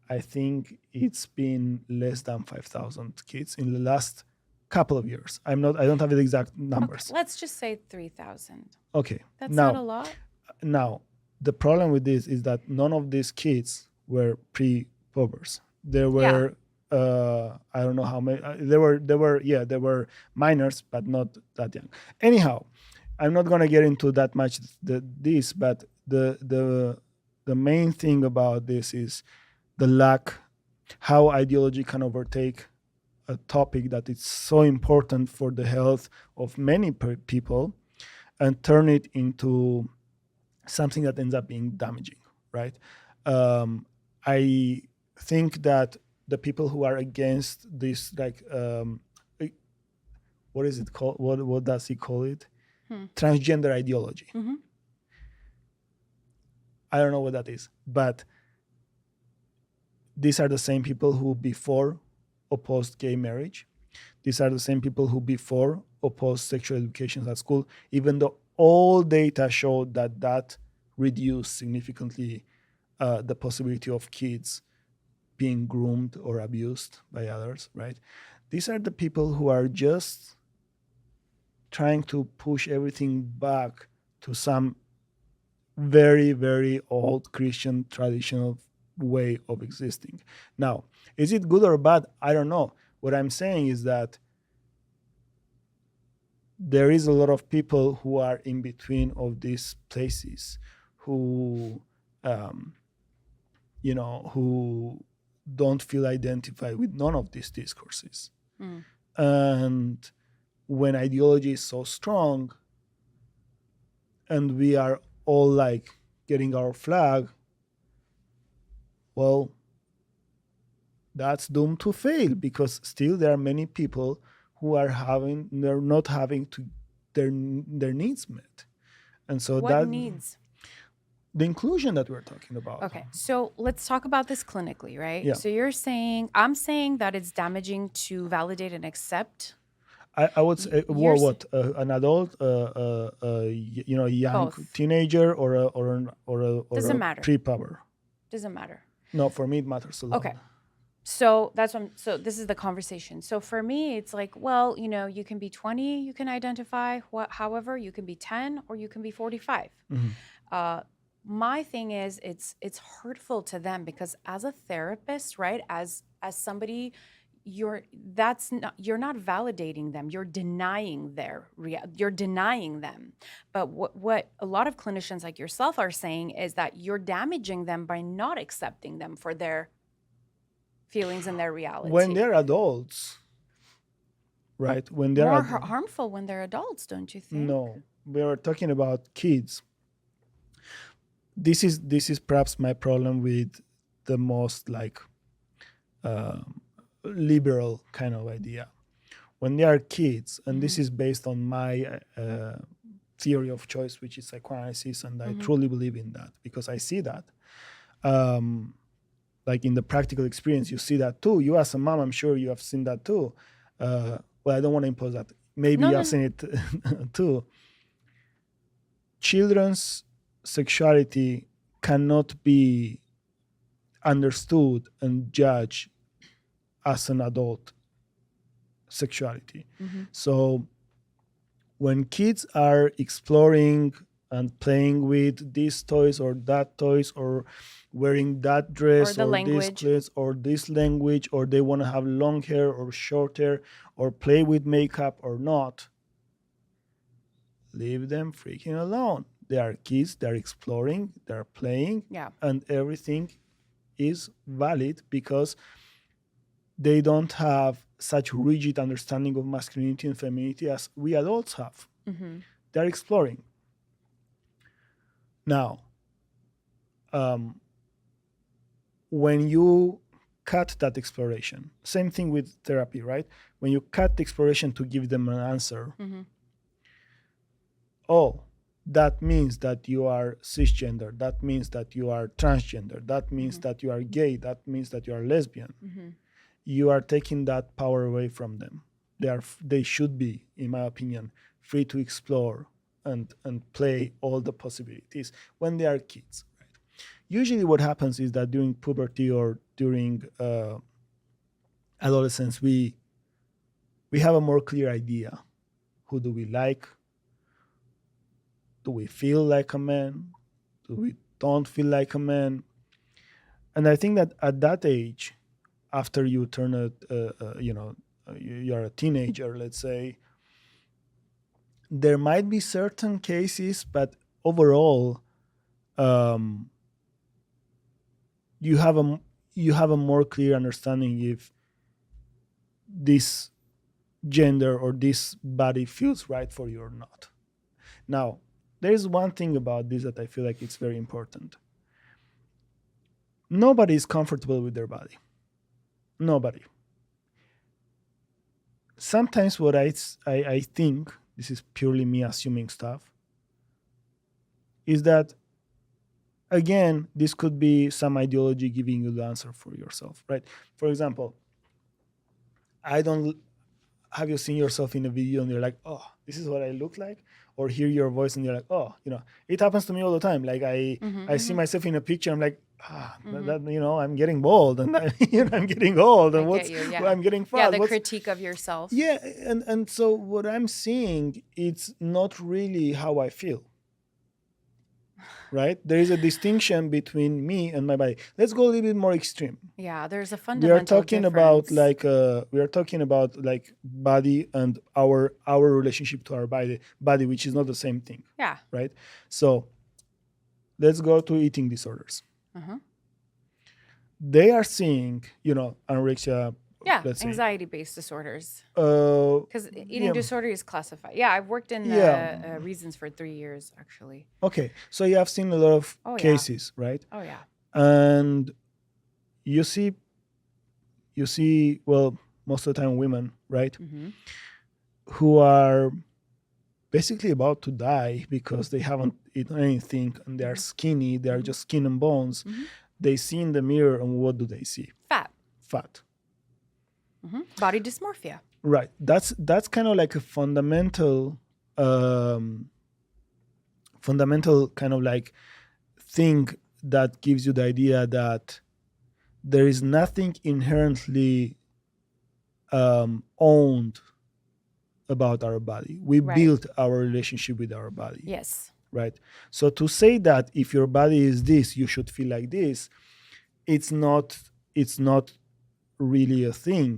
I think it's been less than 5,000 kids in the last couple of years. I don't have the exact Okay, numbers. let's just say 3,000. Okay. That's not a Now, lot. the problem with this is that none of these kids were pre-pubers. There Yeah. were I don't know how many. There were minors, but not that young. Anyhow, I'm not gonna get into that much this, but the main thing about this is the lack, how ideology can overtake a topic that is so important for the health of many people and turn it into something that ends up being damaging, right? I think that the people who are against this, like, what is it called? What does he call it? Transgender ideology. Mm-hmm. I don't know what that is, but these are the same people who before opposed gay marriage. These are the same people who before opposed sexual education at school, even though all data showed that reduced significantly the possibility of kids being groomed or abused by others, right? These are the people who are just trying to push everything back to some very, very old Christian traditional way of existing. Now, is it good or bad? I don't know. What I'm saying is that there is a lot of people who are in between of these places who, um, who don't feel identified with none of these discourses. Mm. And when ideology is so strong and we are all like getting our flag, well, that's doomed to fail because still there are many people who are they're not having to their needs met. And so What that needs? the inclusion that we're talking about. Okay, so let's talk about this clinically, right? Yeah. So I'm saying that it's damaging to validate and accept I would say, you're s- an adult, young both. teenager, or a Doesn't matter. pre-puber. Doesn't matter. No, for me it matters a lot. Okay. So so this is the conversation. So for me, it's like, well, you can be 20, you can identify however, you can be 10 or you can be 45. My thing is it's hurtful to them because as a therapist, right, as somebody, you're not validating them, you're denying you're denying them. But what a lot of clinicians like yourself are saying is that you're damaging them by not accepting them for their feelings and their reality. When they're adults, right? When they're More harmful when they're adults, don't you think? no, we are talking about kids. This is perhaps my problem with the most like liberal kind of idea. When they are kids, and this is based on my theory of choice, which is psychoanalysis, and I truly believe in that because I see that. Like in the practical experience, you see that too. You as a mom, I'm sure you have seen that too. Well, I don't want to impose that. Maybe No, you no, have seen it too. Children's sexuality cannot be understood and judged as an adult sexuality. So when kids are exploring and playing with these toys or that toys or wearing that dress or the or this language. clothes or this language, or they want to have long hair or short hair or play with makeup or not, leave them freaking alone. They are kids, they're exploring, they're playing, Yeah. and everything is valid because they don't have such rigid understanding of masculinity and femininity as we adults have. They're exploring. Now, when you cut that exploration, same thing with therapy, right? When you cut the exploration to give them an answer, oh, that means that you are cisgender, that means that you are transgender, that means that you are gay, that means that you are lesbian. You are taking that power away from them. They should be, in my opinion, free to explore and play all the possibilities when they are kids. Right? Usually what happens is that during puberty or during adolescence, we have a more clear idea. Who do we like? Do we feel like a man? Do we don't feel like a man? And I think that at that age, after you turn you're a teenager, let's say, there might be certain cases, but overall, um, you have a more clear understanding if this gender or this body feels right for you or not. Now, there is one thing about this that I feel like it's very important. Nobody is comfortable with their body. Nobody. Sometimes what I think, this is purely me assuming stuff, is that, again, this could be some ideology giving you the answer for yourself, right? For example, I don't have you seen yourself in a video and you're like, oh, this is what I look like? Or hear your voice and you're like, oh, it happens to me all the time. Like I see myself in a picture, I'm like, I'm getting bald and I'm getting old and I'm getting fat. Yeah, the critique of yourself. Yeah, and so what I'm seeing, it's not really how I feel. Right? There is a distinction between me and my body. Let's go a little bit more extreme. Yeah, there's a fundamental difference. We are talking about like body and our relationship to our body, which is not the same thing. Yeah. Right? So let's go to eating disorders. Uh-huh. They are seeing, anorexia. Yeah, anxiety-based disorders. Because eating disorder is classified. Yeah, I've worked in reasons for 3 years, actually. Okay, so you have seen a lot of cases, right? Oh, yeah. And you see, well, most of the time women, right? Mm-hmm. Who are basically about to die because they haven't eaten anything and they are skinny, they are just skin and bones. Mm-hmm. They see in the mirror and what do they see? Fat. Mm-hmm. Body dysmorphia. Right. That's kind of like a fundamental kind of like thing that gives you the idea that there is nothing inherently owned about our body. We build our relationship with our body. Yes. Right. So to say that if your body is this, you should feel like this, it's not really a thing.